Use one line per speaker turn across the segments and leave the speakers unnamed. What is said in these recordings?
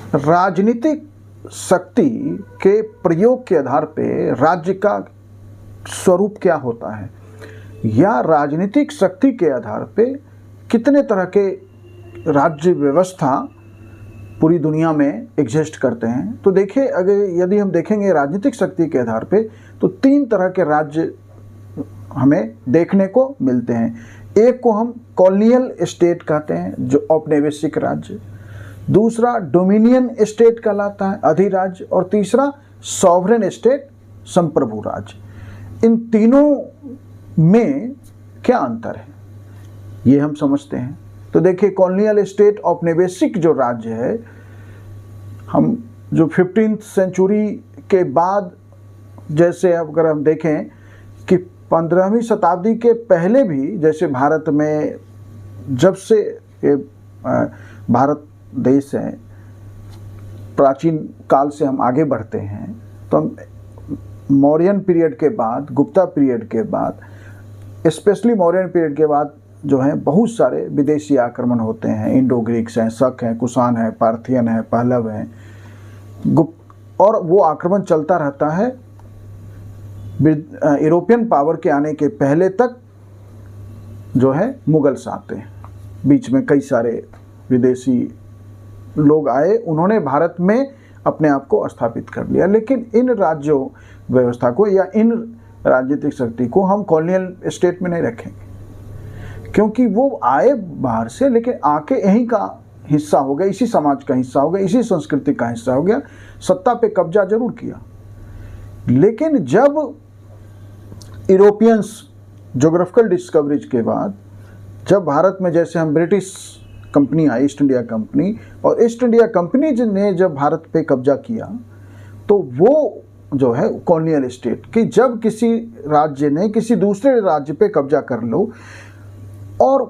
राजनीतिक शक्ति के प्रयोग के आधार पे राज्य का स्वरूप क्या होता है, या राजनीतिक शक्ति के आधार पे कितने तरह के राज्य व्यवस्था पूरी दुनिया में एग्जिस्ट करते हैं। तो देखिए, अगर यदि हम देखेंगे राजनीतिक शक्ति के आधार पे, तो 3 तरह के राज्य हमें देखने को मिलते हैं। एक को हम कॉलोनियल स्टेट कहते हैं, जो औपनिवेशिक राज्य। दूसरा डोमिनियन स्टेट कहलाता है, अधिराज्य। और तीसरा सॉवरेन स्टेट, संप्रभु राज्य। इन तीनों में क्या अंतर है, ये हम समझते हैं। तो देखिए, कॉलोनियल स्टेट औपनिवेशिक जो राज्य है, हम जो 15th सेंचुरी के बाद, जैसे अगर हम देखें कि 15वीं शताब्दी के पहले भी, जैसे भारत में जब से भारत देश है, प्राचीन काल से हम आगे बढ़ते हैं, तो हम मौर्यन पीरियड के बाद, गुप्ता पीरियड के बाद, स्पेशली मौर्यन पीरियड के बाद जो है बहुत सारे विदेशी आक्रमण होते हैं। इंडो ग्रीक्स हैं, शक हैं, कुषाण हैं, पार्थियन हैं, पहलव हैं, और वो आक्रमण चलता रहता है यूरोपियन पावर के आने के पहले तक। जो है मुगल्स आते हैं, बीच में कई सारे विदेशी लोग आए, उन्होंने भारत में अपने आप को स्थापित कर लिया। लेकिन इन राज्यों व्यवस्था को या इन राजनीतिक शक्ति को हम कॉलोनियल स्टेट में नहीं रखेंगे, क्योंकि वो आए बाहर से, लेकिन आके यहीं का हिस्सा हो गया, इसी समाज का हिस्सा हो गया, इसी संस्कृति का हिस्सा हो गया, सत्ता पे कब्जा जरूर किया। लेकिन जब यूरोपियंस ज्योग्राफिकल डिस्कवरीज के बाद, जब भारत में, जैसे हम ब्रिटिश कंपनी आई, ईस्ट इंडिया कंपनी, और ईस्ट इंडिया कंपनी ने जब भारत पे कब्जा किया, तो वो जो है कॉलोनियल स्टेट कि जब किसी राज्य ने किसी दूसरे राज्य पे कब्जा कर लो और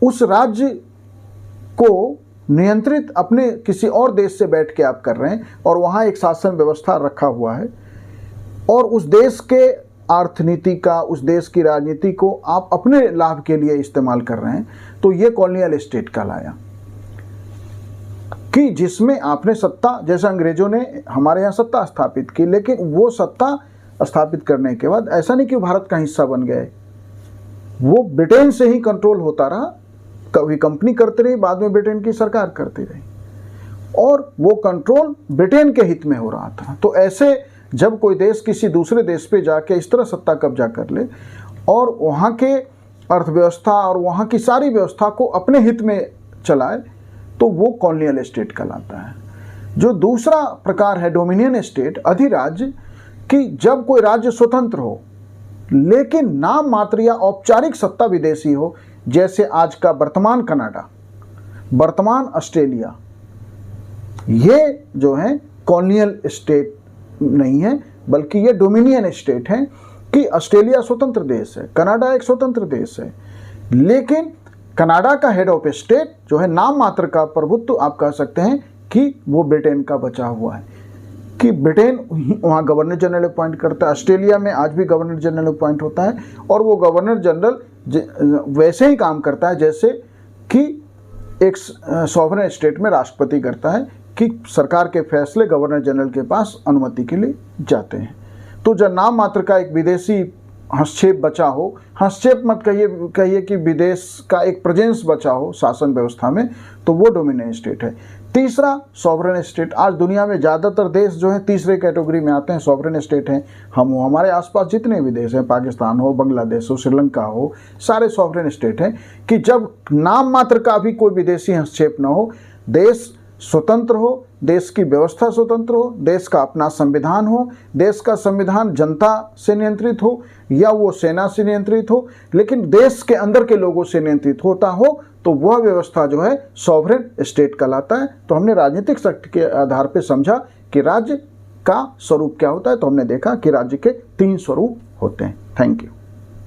उस राज्य को नियंत्रित अपने किसी और देश से बैठ के आप कर रहे हैं, और वहाँ एक शासन व्यवस्था रखा हुआ है, और उस देश के अर्थनीति का, उस देश की राजनीति को आप अपने लाभ के लिए इस्तेमाल कर रहे हैं, तो ये कॉलोनियल स्टेट कहलाया। कि जिसमें आपने सत्ता, जैसे अंग्रेजों ने हमारे यहाँ सत्ता स्थापित की, लेकिन वो सत्ता स्थापित करने के बाद ऐसा नहीं कि भारत का हिस्सा बन गए, वो ब्रिटेन से ही कंट्रोल होता रहा। कभी कंपनी करती रही, बाद में ब्रिटेन की सरकार करती रही, और वो कंट्रोल ब्रिटेन के हित में हो रहा था। तो ऐसे जब कोई देश किसी दूसरे देश पे जाके इस तरह सत्ता कब्जा कर ले और वहाँ के अर्थव्यवस्था और वहाँ की सारी व्यवस्था को अपने हित में चलाए, तो वो कॉलोनियल स्टेट कहलाता है। जो दूसरा प्रकार है डोमिनियन स्टेट, अधिराज्य, कि जब कोई राज्य स्वतंत्र हो लेकिन नाम मात्र या औपचारिक सत्ता विदेशी हो, जैसे आज का वर्तमान कनाडा, वर्तमान ऑस्ट्रेलिया, ये जो है कॉलोनियल स्टेट नहीं है, बल्कि ये डोमिनियन स्टेट है। कि ऑस्ट्रेलिया स्वतंत्र देश है, कनाडा एक स्वतंत्र देश है, लेकिन कनाडा का हेड ऑफ स्टेट जो है नाम मात्र का प्रभुत्व, आप कह सकते हैं कि वो ब्रिटेन का बचा हुआ है, कि ब्रिटेन वहाँ गवर्नर जनरल अपॉइंट करता है। ऑस्ट्रेलिया में आज भी गवर्नर जनरल अपॉइंट होता है, और वो गवर्नर जनरल वैसे ही काम करता है जैसे कि एक सॉवरेन स्टेट में राष्ट्रपति करता है, कि सरकार के फैसले गवर्नर जनरल के पास अनुमति के लिए जाते हैं। तो जब नाम मात्र का एक विदेशी हस्तक्षेप बचा हो, हस्तक्षेप मत कहिए कि विदेश का एक प्रेजेंस बचा हो शासन व्यवस्था में, तो वो डोमिनियन स्टेट है। तीसरा सॉवरेन स्टेट। आज दुनिया में ज़्यादातर देश जो हैं तीसरे कैटेगरी में आते हैं, सॉवरेन स्टेट हैं। हम हमारे आसपास जितने भी देश हैं, पाकिस्तान हो, बांग्लादेश हो, श्रीलंका हो, सारे सॉवरेन स्टेट हैं। कि जब नाम मात्र का भी कोई विदेशी हस्तक्षेप न हो, देश स्वतंत्र हो, देश की व्यवस्था स्वतंत्र हो, देश का अपना संविधान हो, देश का संविधान जनता से नियंत्रित हो या वो सेना से नियंत्रित हो, लेकिन देश के अंदर के लोगों से नियंत्रित होता हो, तो वह व्यवस्था जो है सॉवरेन स्टेट कहलाता है। तो हमने राजनीतिक शक्ति के आधार पर समझा कि राज्य का स्वरूप क्या होता है, तो हमने देखा कि राज्य के 3 स्वरूप होते हैं। Thank you.